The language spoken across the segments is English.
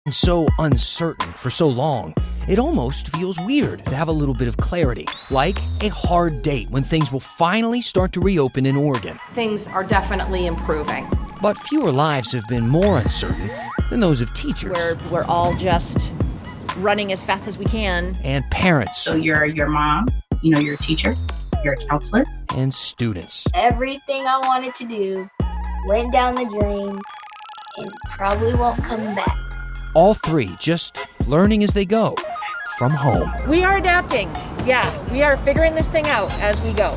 So uncertain for so long, it almost feels weird to have a little bit of clarity, like a hard date when things will finally start to reopen in Oregon. Things are definitely improving. But fewer lives have been more uncertain than those of teachers. We're all just running as fast as we can. And parents. So you're your mom, you're a teacher, you're a counselor. And students. Everything I wanted to do went down the drain and probably won't come back. All three just learning as they go from home. We are adapting. Yeah, we are figuring this thing out as we go.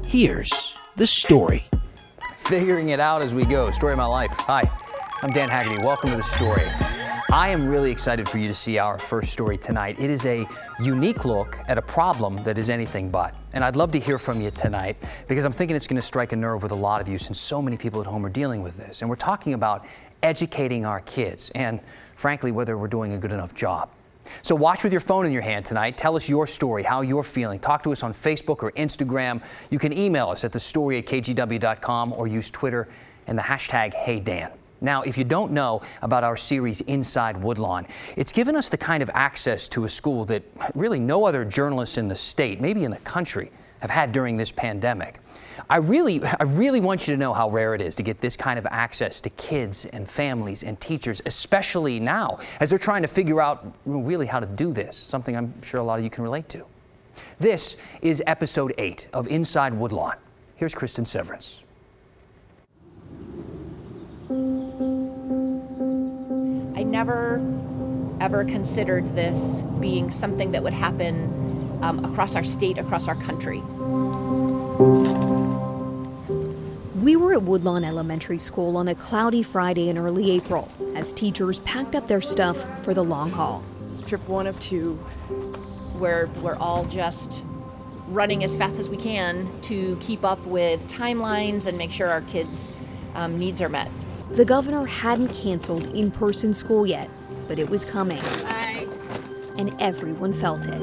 Here's the story. Figuring it out as we go. Story of my life. Hi, I'm Dan Haggerty. Welcome to The Story. I am really excited for you to see our first story tonight. It is a unique look at a problem that is anything but. And I'd love to hear from you tonight because I'm thinking it's going to strike a nerve with a lot of you since so many people at home are dealing with this. And we're talking about educating our kids and, frankly, whether we're doing a good enough job. So watch with your phone in your hand tonight. Tell us your story, how you're feeling. Talk to us on Facebook or Instagram. You can email us at thestory@kgw.com or use Twitter and the hashtag HeyDan. Now, if you don't know about our series Inside Woodlawn, it's given us the kind of access to a school that really no other journalists in the state, maybe in the country, have had during this pandemic. I really want you to know how rare it is to get this kind of access to kids and families and teachers, especially now as they're trying to figure out really how to do this, something I'm sure a lot of you can relate to. This is episode 8 of Inside Woodlawn. Here's Kristin Severance. I never, ever considered this being something that would happen across our state, across our country. We were at Woodlawn Elementary School on a cloudy Friday in early April as teachers packed up their stuff for the long haul. Trip 1 of 2, where we're all just running as fast as we can to keep up with timelines and make sure our kids' needs are met. The governor hadn't canceled in-person school yet, but it was coming. And everyone felt it.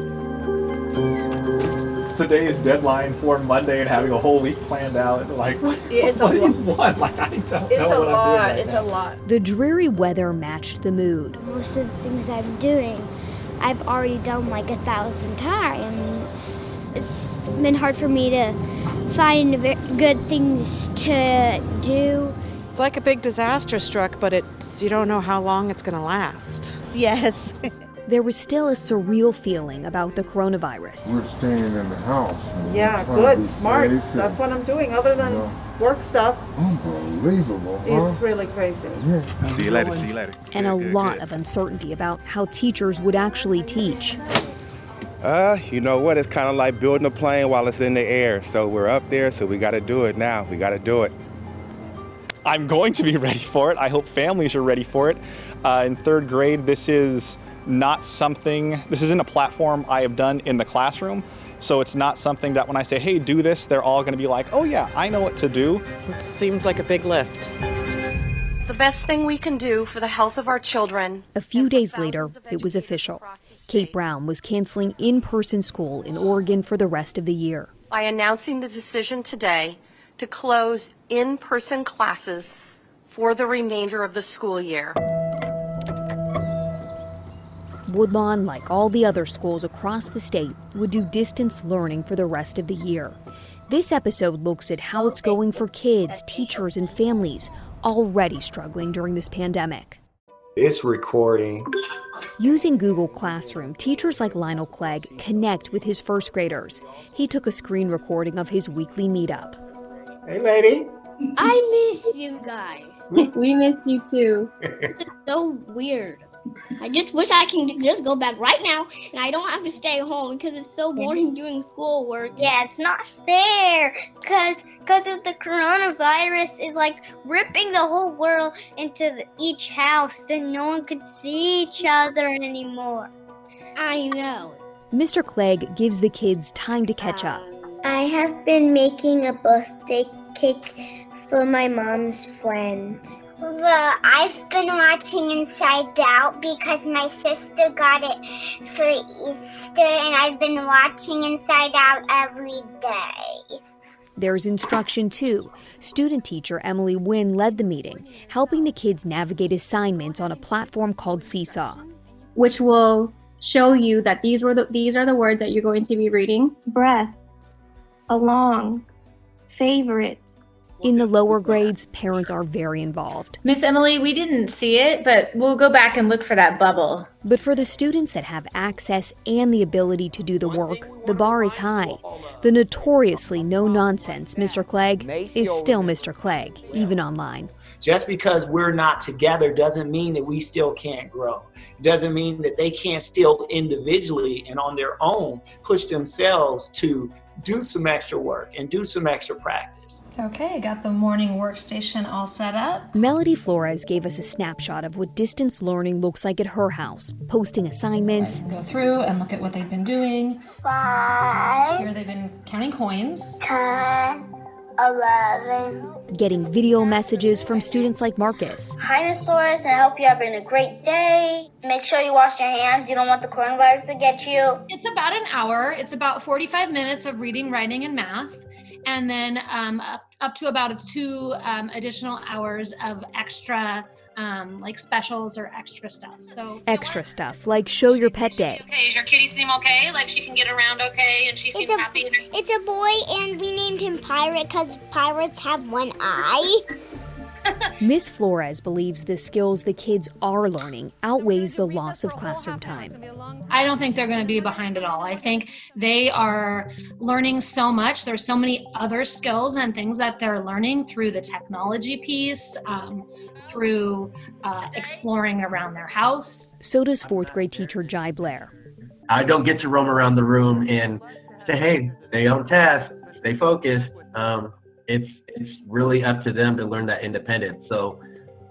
Today's deadline for Monday and having a whole week planned out. What do you want? I don't know what I'm doing right It's now. a lot. The dreary weather matched the mood. Most of the things I'm doing, I've already done 1,000 times. It's been hard for me to find good things to do. It's like a big disaster struck, but you don't know how long it's going to last. Yes. There was still a surreal feeling about the coronavirus. We're staying in the house. Yeah, good, smart. That's what I'm doing, other than work stuff. Unbelievable, huh? It's really crazy. Yeah. See you later. And a lot of uncertainty about how teachers would actually teach. You know what? It's kind of like building a plane while it's in the air. So we're up there, so we got to do it now. We got to do it. I'm going to be ready for it. I hope families are ready for it. In 3rd grade, this isn't a platform I have done in the classroom. So it's not something that when I say, hey, do this, they're all going to be like, oh yeah, I know what to do. It seems like a big lift. The best thing we can do for the health of our children. A few days later, it was official. Kate Brown was canceling in-person school in Oregon for the rest of the year. By announcing the decision today to close in-person classes for the remainder of the school year. Woodlawn, like all the other schools across the state, would do distance learning for the rest of the year. This episode looks at how it's going for kids, teachers, and families already struggling during this pandemic. It's recording. Using Google Classroom, teachers like Lionel Clegg connect with his first graders. He took a screen recording of his weekly meetup. Hey, lady. I miss you guys. We miss you too. It's so weird. I just wish I can just go back right now and I don't have to stay home because it's so boring doing schoolwork. Yeah, it's not fair because of the coronavirus is ripping the whole world into each house and no one could see each other anymore. I know. Mr. Clegg gives the kids time to catch up. I have been making a birthday cake for my mom's friend. Well, I've been watching Inside Out because my sister got it for Easter, and I've been watching Inside Out every day. There's instruction too. Student teacher Emily Wynn led the meeting, helping the kids navigate assignments on a platform called Seesaw, which will show you that these are the words that you're going to be reading. Breath, along, favorite. In the lower grades, parents are very involved. Miss Emily, we didn't see it, but we'll go back and look for that bubble. But for the students that have access and the ability to do the work, the bar is high. The notoriously no-nonsense Mr. Clegg is still Mr. Clegg, even online. Just because we're not together doesn't mean that we still can't grow. It doesn't mean that they can't still individually and on their own push themselves to do some extra work and do some extra practice. Okay, I got the morning workstation all set up. Melody Flores gave us a snapshot of what distance learning looks like at her house, posting assignments. Go through and look at what they've been doing. 5. Here they've been counting coins. 10. 11. Getting video messages from students like Marcus. Hi, Miss Flores, and I hope you're having a great day. Make sure you wash your hands. You don't want the coronavirus to get you. It's about an hour. It's about 45 minutes of reading, writing, and math. And then up to about 2 additional hours of extra like specials or extra stuff. So extra stuff, like show your pet day. Okay, does your kitty seem okay? Like she can get around okay and she seems happy? It's a boy, and we named him Pirate because pirates have one eye. Miss Flores believes the skills the kids are learning outweighs the loss of classroom time. I don't think they're going to be behind at all. I think they are learning so much. There's so many other skills and things that they're learning through the technology piece, through exploring around their house. So does 4th grade teacher Jai Blair. I don't get to roam around the room and say, hey, stay on task, stay focused. It's really up to them to learn that independence. So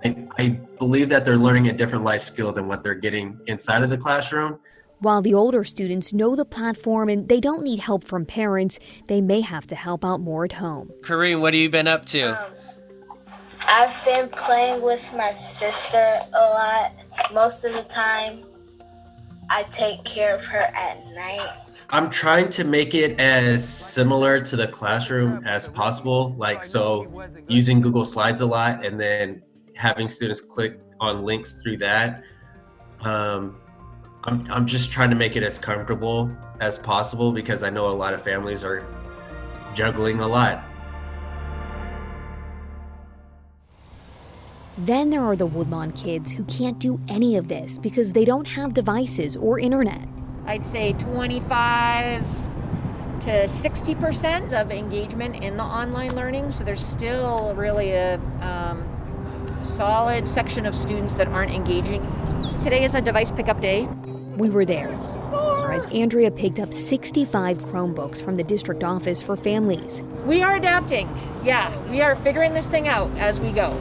I believe that they're learning a different life skill than what they're getting inside of the classroom. While the older students know the platform and they don't need help from parents, they may have to help out more at home. Kareem, what have you been up to? I've been playing with my sister a lot. Most of the time, I take care of her at night. I'm trying to make it as similar to the classroom as possible. Like, so using Google Slides a lot and then having students click on links through that. I'm just trying to make it as comfortable as possible because I know a lot of families are juggling a lot. Then there are the Woodlawn kids who can't do any of this because they don't have devices or internet. I'd say 25 to 60% of engagement in the online learning. So there's still really a solid section of students that aren't engaging. Today is a device pickup day. We were there as Andrea picked up 65 Chromebooks from the district office for families. We are adapting. Yeah, we are figuring this thing out as we go.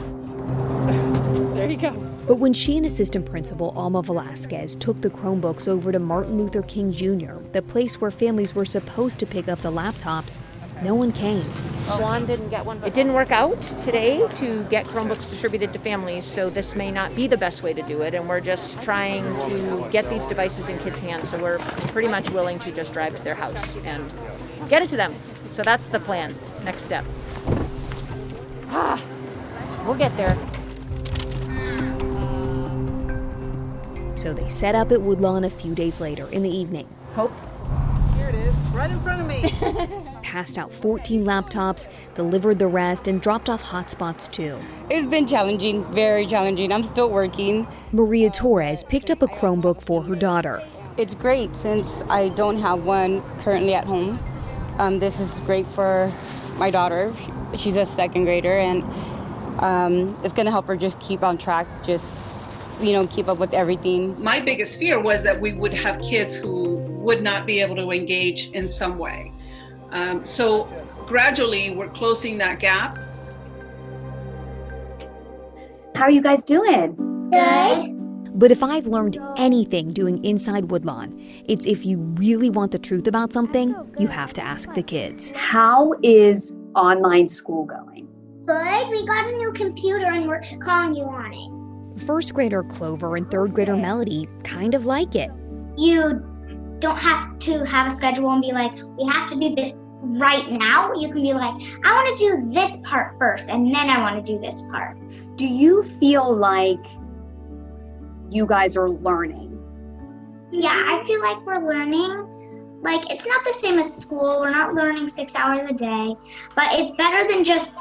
There you go. But when she and assistant principal Alma Velasquez took the Chromebooks over to Martin Luther King Jr., the place where families were supposed to pick up the laptops, no one came. Swan didn't get one. It didn't work out today to get Chromebooks distributed to families, so this may not be the best way to do it, and we're just trying to get these devices in kids' hands, so we're pretty much willing to just drive to their house and get it to them. So that's the plan, next step. We'll get there. So they set up at Woodlawn a few days later in the evening. Hope. Here it is, right in front of me. Passed out 14 laptops, delivered the rest, and dropped off hotspots too. It's been challenging, very challenging. I'm still working. Maria Torres picked up a Chromebook for her daughter. It's great since I don't have one currently at home. This is great for my daughter. She's a 2nd grader, and it's going to help her just keep on track, keep up with everything. My biggest fear was that we would have kids who would not be able to engage in some way. So gradually we're closing that gap. How are you guys doing? Good. But if I've learned anything doing Inside Woodlawn, it's if you really want the truth about something, you have to ask the kids. How is online school going? Good. We got a new computer and we're calling you on it. 1st grader Clover and 3rd grader Melody kind of like it. You don't have to have a schedule and be like, we have to do this right now, you can be like, I want to do this part first, and then I want to do this part. Do you feel like you guys are learning? Yeah, I feel like we're learning. Like, it's not the same as school. We're not learning 6 hours a day, but it's better than just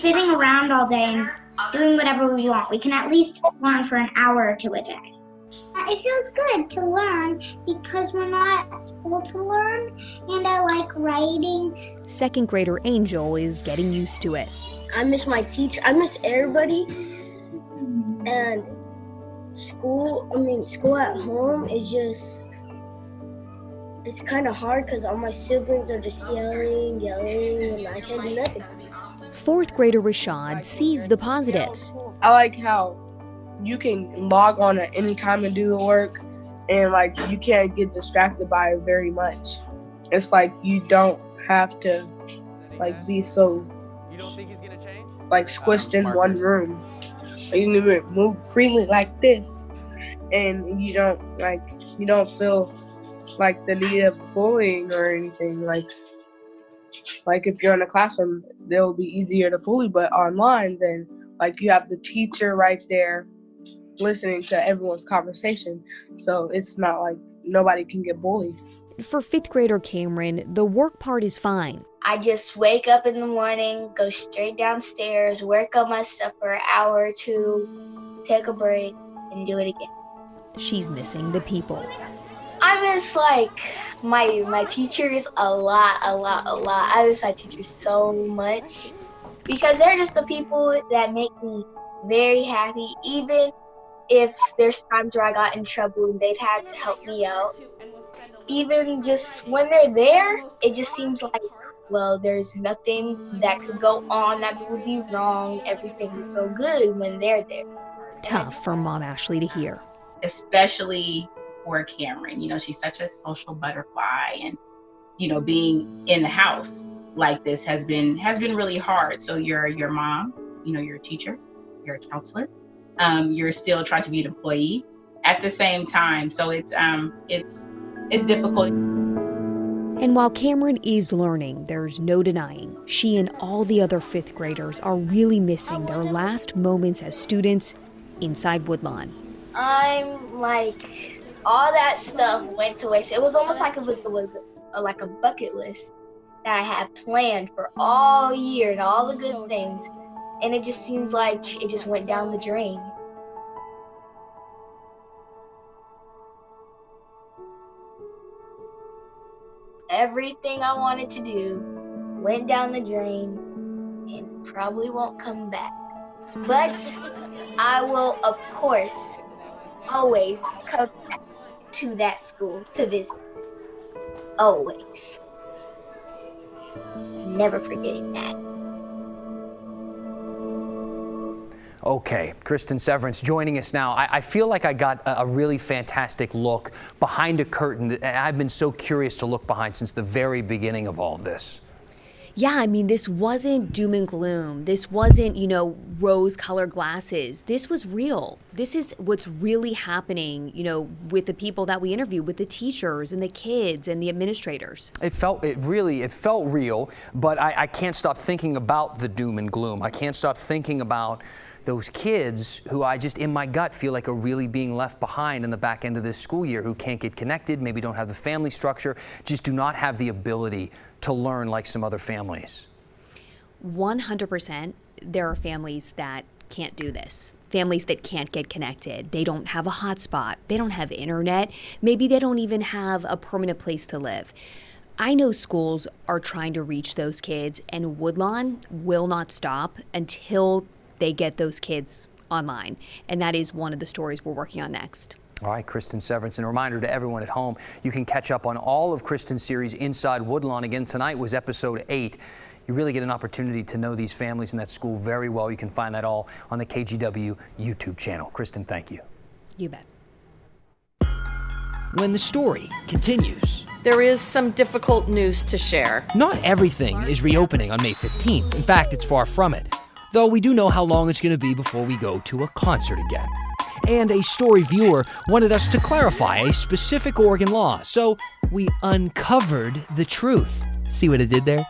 sitting around all day and doing whatever we want. We can at least learn for an hour or two a day. It feels good to learn because we're not at school to learn, and I like writing. Second grader Angel is getting used to it. I miss my teacher. I miss everybody. And school at home is just, it's kind of hard because all my siblings are just yelling, and I can't do nothing. Fourth grader Rashad sees the positives. I like how you can log on at any time and do the work, and like you can't get distracted by it very much. It's like you don't have to like be so like squished in one room. You can even move freely like this, and you don't feel like the need of bullying or anything. Like if you're in a classroom, they'll be easier to bully, but online, then like you have the teacher right there listening to everyone's conversation, so it's not like nobody can get bullied. For fifth grader Cameron, the work part is fine. I just wake up in the morning, go straight downstairs, work on my stuff for an hour or two, take a break, and do it again. She's missing the people. I miss like my teachers a lot. I miss my teachers so much because they're just the people that make me very happy. Even if there's times where I got in trouble and they'd had to help me out. Even just when they're there, it just seems like, well, there's nothing that could go on that would be wrong. Everything would go good when they're there. Tough for Mom Ashley to hear. Especially for Cameron. You know, she's such a social butterfly, and, you know, being in the house like this has been really hard. So you're your mom, you know, you're a teacher, you're a counselor. You're still trying to be an employee at the same time. So it's difficult. And while Cameron is learning, there's no denying she and all the other fifth graders are really missing their last moments as students inside Woodlawn. I'm like, all that stuff went to waste. It was almost like it was like a bucket list that I had planned for all year and all the good things. And it just seems like it just went down the drain. Everything I wanted to do went down the drain and probably won't come back. But I will, of course, always come back to that school to visit. Always. Never forgetting that. Okay, Kristin Severance joining us now. I feel like I got a really fantastic look behind a curtain that I've been so curious to look behind since the very beginning of all of this. Yeah, I mean, this wasn't doom and gloom. This wasn't, rose-colored glasses. This was real. This is what's really happening, with the people that we interview, with the teachers and the kids and the administrators. It felt real, but I can't stop thinking about the doom and gloom. I can't stop thinking about those kids who I just, in my gut, feel like are really being left behind in the back end of this school year, who can't get connected, maybe don't have the family structure, just do not have the ability to learn like some other families. 100%, there are families that can't do this. Families that can't get connected. They don't have a hotspot. They don't have internet. Maybe they don't even have a permanent place to live. I know schools are trying to reach those kids, and Woodlawn will not stop until they get those kids online. And that is one of the stories we're working on next. All right, Kristin Severance, and a reminder to everyone at home, you can catch up on all of Kristin's series Inside Woodlawn. Again, tonight was episode 8. You really get an opportunity to know these families in that school very well. You can find that all on the KGW YouTube channel. Kristin, thank you. You bet. When the story continues. There is some difficult news to share. Not everything is reopening on May 15th. In fact, it's far from it. Though we do know how long it's going to be before we go to a concert again. And a story viewer wanted us to clarify a specific Oregon law, so we uncovered the truth. See what I did there?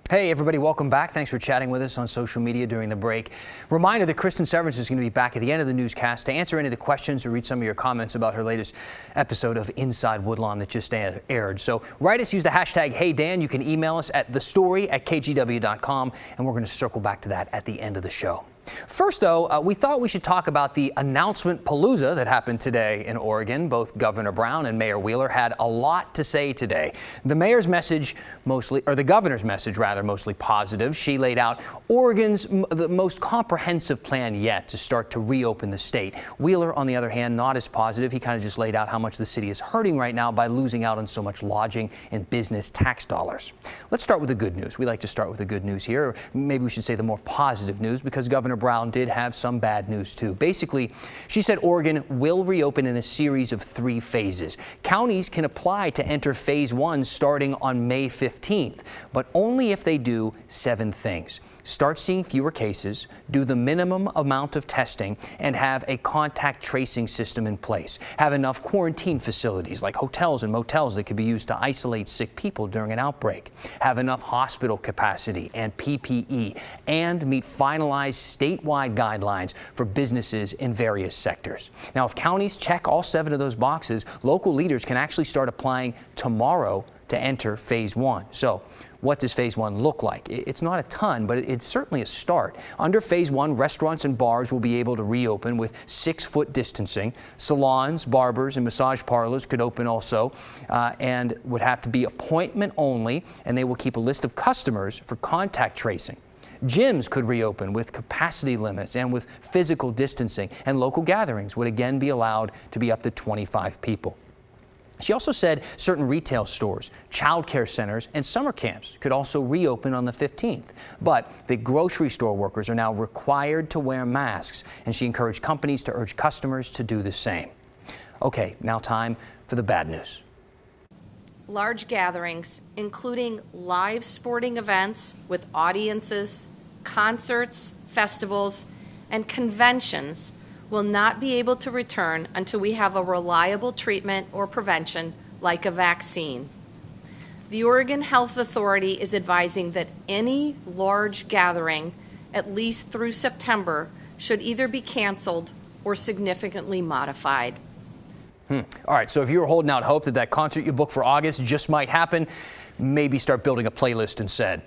Hey everybody, welcome back. Thanks for chatting with us on social media during the break. Reminder that Kristin Severance is going to be back at the end of the newscast to answer any of the questions or read some of your comments about her latest episode of Inside Woodlawn that just aired. So write us, use the hashtag HeyDan. You can email us at thestory@kgw.com, and we're going to circle back to that at the end of the show. First, though, we thought we should talk about the announcement palooza that happened today in Oregon. Both Governor Brown and Mayor Wheeler had a lot to say today. The mayor's message the governor's message rather, mostly positive. She laid out Oregon's the most comprehensive plan yet to start to reopen the state. Wheeler, on the other hand, not as positive. He kind of just laid out how much the city is hurting right now by losing out on so much lodging and business tax dollars. Let's start with the good news. We like to start with the good news here. Or maybe we should say the more positive news, because Governor Brown did have some bad news too. Basically, she said Oregon will reopen in a series of 3 phases. Counties can apply to enter phase 1 starting on May 15th, but only if they do 7 things. Start seeing fewer cases, do the minimum amount of testing, and have a contact tracing system in place. Have enough quarantine facilities like hotels and motels that could be used to isolate sick people during an outbreak. Have enough hospital capacity and PPE, and meet finalized statewide guidelines for businesses in various sectors. Now, if counties check all 7 of those boxes, local leaders can actually start applying tomorrow to enter phase 1. So what does phase 1 look like? It's not a ton, but it's certainly a start. Under phase 1, restaurants and bars will be able to reopen with 6-foot distancing. Salons, barbers, and massage parlors could open also, and would have to be appointment only, and they will keep a list of customers for contact tracing. Gyms could reopen with capacity limits and with physical distancing, and local gatherings would again be allowed to be up to 25 people. She also said certain retail stores, child care centers, and summer camps could also reopen on the 15th. But the grocery store workers are now required to wear masks, and she encouraged companies to urge customers to do the same. Okay, now time for the bad news. Large gatherings, including live sporting events with audiences, concerts, festivals, and conventions, will not be able to return until we have a reliable treatment or prevention like a vaccine. The Oregon Health Authority is advising that any large gathering, at least through September, should either be canceled or significantly modified. All right, so if you were holding out hope that that concert you booked for August just might happen, maybe start building a playlist instead.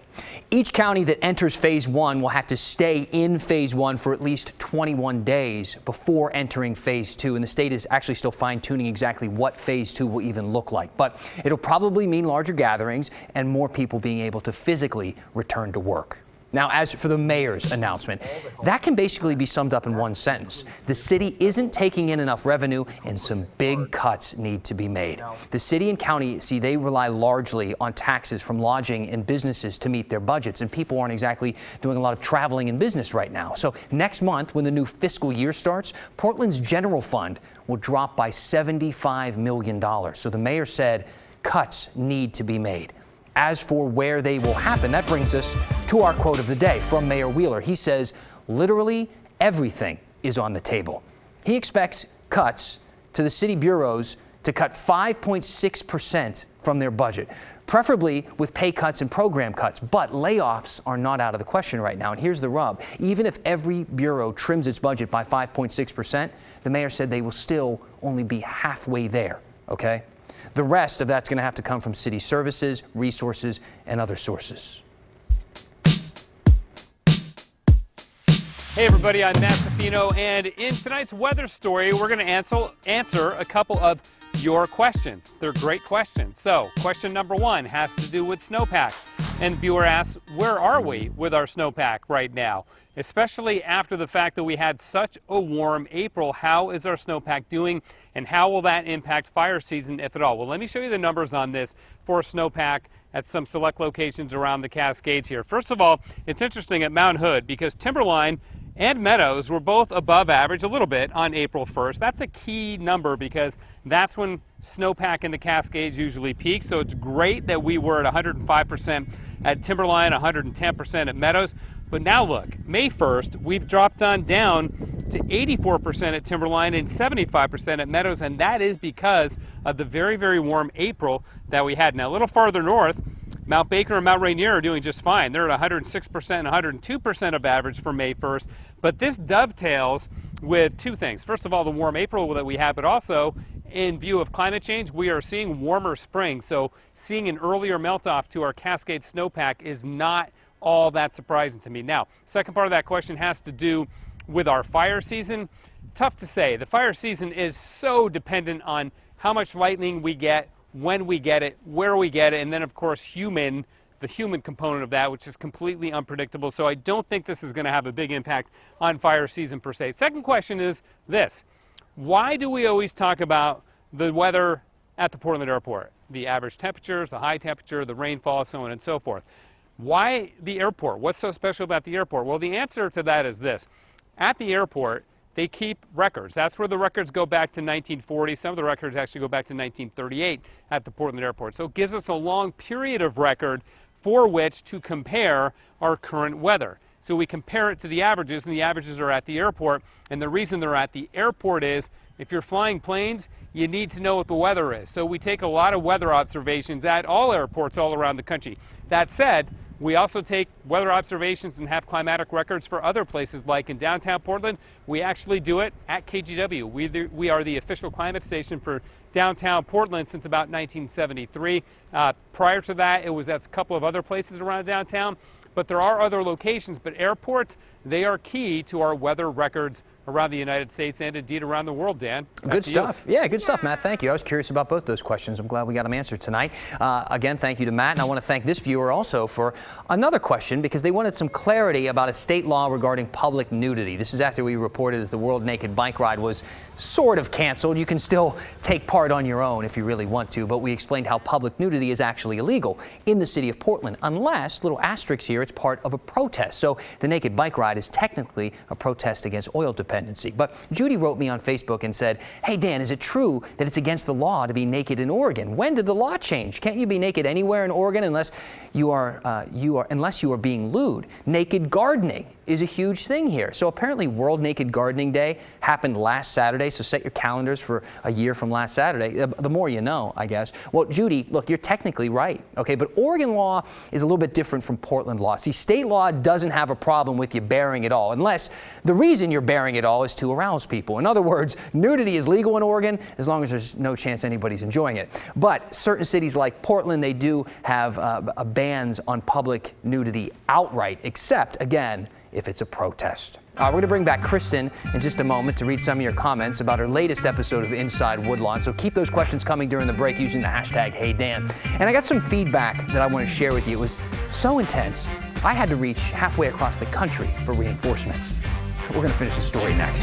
Each county that enters Phase 1 will have to stay in Phase 1 for at least 21 days before entering Phase 2, and the state is actually still fine-tuning exactly what Phase 2 will even look like. But it'll probably mean larger gatherings and more people being able to physically return to work. Now, as for the mayor's announcement, that can basically be summed up in one sentence. The city isn't taking in enough revenue and some big cuts need to be made. The city and county, see, they rely largely on taxes from lodging and businesses to meet their budgets, and people aren't exactly doing a lot of traveling in business right now. So next month, when the new fiscal year starts, Portland's general fund will drop by $75 million. So the mayor said cuts need to be made. As for where they will happen, that brings us to our quote of the day from Mayor Wheeler. He says, literally everything is on the table. He expects cuts to the city bureaus to cut 5.6% from their budget, preferably with pay cuts and program cuts. But layoffs are not out of the question right now. And here's the rub. Even if every bureau trims its budget by 5.6%, the mayor said they will still only be halfway there, okay? The rest of that's going to have to come from city services, resources, and other sources. Hey everybody, I'm Matt Safino, and in tonight's weather story, we're going to answer a couple of your questions. They're great questions. So, question number one has to do with snowpack. And the viewer asks, where are we with our snowpack right now? Especially after the fact that we had such a warm April, how is our snowpack doing and how will that impact fire season, if at all? Well, let me show you the numbers on this for snowpack at some select locations around the Cascades here. First of all, it's interesting at Mount Hood because Timberline and Meadows were both above average a little bit on April 1st. That's a key number because that's when snowpack in the Cascades usually peaks. So it's great that we were at 105% at Timberline, 110% at Meadows. But now look, May 1st, we've dropped on down to 84% at Timberline and 75% at Meadows, and that is because of the very, very warm April that we had. Now, a little farther north, Mount Baker and Mount Rainier are doing just fine. They're at 106% and 102% of average for May 1st. But this dovetails with two things. First of all, the warm April that we had, but also in view of climate change, we are seeing warmer springs. So seeing an earlier melt-off to our Cascade snowpack is not all that surprising to me. Now, second part of that question has to do with our fire season. Tough to say. The fire season is so dependent on how much lightning we get, when we get it, where we get it, and then of course the human component of that, which is completely unpredictable. So I don't think this is going to have a big impact on fire season per se. Second question is this. Why do we always talk about the weather at the Portland airport? The average temperatures, the high temperature, the rainfall, so on and so forth. Why the airport? What's so special about the airport? Well, the answer to that is this. At the airport, they keep records. That's where the records go back to 1940. Some of the records actually go back to 1938 at the Portland airport. So it gives us a long period of record for which to compare our current weather. So we compare it to the averages, and the averages are at the airport. And the reason they're at the airport is if you're flying planes, you need to know what the weather is. So we take a lot of weather observations at all airports all around the country. That said, we also take weather observations and have climatic records for other places, like in downtown Portland. We actually do it at KGW. We are the official climate station for downtown Portland since about 1973. Prior to that, it was at a couple of other places around downtown. But there are other locations, but airports, they are key to our weather records around the United States and indeed around the world, Dan. Good stuff. Yeah, good stuff, Matt. Thank you. I was curious about both those questions. I'm glad we got them answered tonight. Again, thank you to Matt, and I want to thank this viewer also for another question because they wanted some clarity about a state law regarding public nudity. This is after we reported that the World Naked Bike Ride was sort of canceled. You can still take part on your own if you really want to, but we explained how public nudity is actually illegal in the city of Portland, unless, little asterisk here, it's part of a protest. So the Naked Bike Ride is technically a protest against oil dependency. But Judy wrote me on Facebook and said, hey Dan, is it true that it's against the law to be naked in Oregon? When did the law change? Can't you be naked anywhere in Oregon unless you are being lewd? Naked gardening is a huge thing here. So apparently World Naked Gardening Day happened last Saturday, so set your calendars for a year from last Saturday. The more you know, I guess. Well, Judy, look, you're technically right, okay, but Oregon law is a little bit different from Portland law. See, state law doesn't have a problem with you bearing it all, unless the reason you're bearing it it all is to arouse people. In other words, nudity is legal in Oregon as long as there's no chance anybody's enjoying it. But certain cities like Portland, they do have bans on public nudity outright, except, again, if it's a protest. We're going to bring back Kristin in just a moment to read some of your comments about her latest episode of Inside Woodlawn. So keep those questions coming during the break using the hashtag HeyDan. And I got some feedback that I want to share with you. It was so intense, I had to reach halfway across the country for reinforcements. We're going to finish the story next.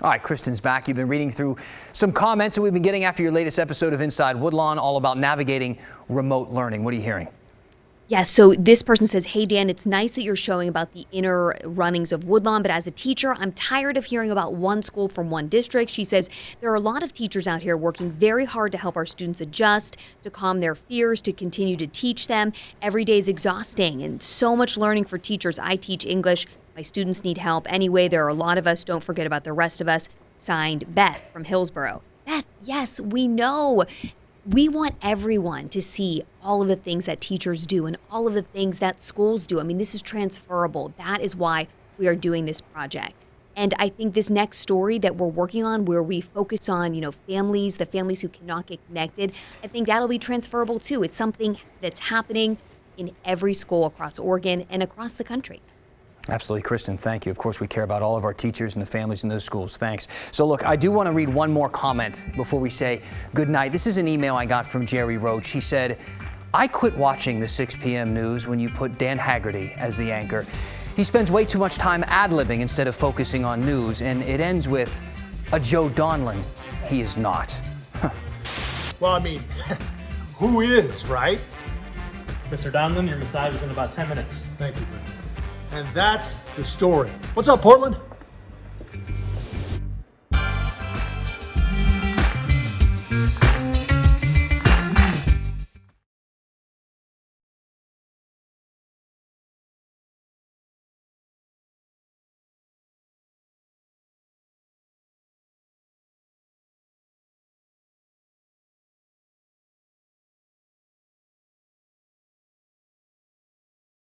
All right, Kristin's back. You've been reading through some comments that we've been getting after your latest episode of Inside Woodlawn, all about navigating remote learning. What are you hearing? Yes, so this person says, hey, Dan, it's nice that you're showing about the inner runnings of Woodlawn, but as a teacher, I'm tired of hearing about one school from one district. She says, there are a lot of teachers out here working very hard to help our students adjust, to calm their fears, to continue to teach them. Every day is exhausting and so much learning for teachers. I teach English. My students need help. Anyway, there are a lot of us. Don't forget about the rest of us. Signed, Beth from Hillsborough. Beth, yes, we know. We want everyone to see all of the things that teachers do and all of the things that schools do. I mean, this is transferable. That is why we are doing this project. And I think this next story that we're working on, where we focus on, families, the families who cannot get connected, I think that'll be transferable too. It's something that's happening in every school across Oregon and across the country. Absolutely, Kristin, thank you. Of course, we care about all of our teachers and the families in those schools. Thanks. So look, I do want to read one more comment before we say good night. This is an email I got from Jerry Roach. He said, I quit watching the 6 p.m. news when you put Dan Haggerty as the anchor. He spends way too much time ad-libbing instead of focusing on news, and it ends with a Joe Donlin. He is not. Well, I mean, who is, right? Mr. Donlin, your massage is in about 10 minutes. Thank you, Brandon. And that's the story. What's up, Portland?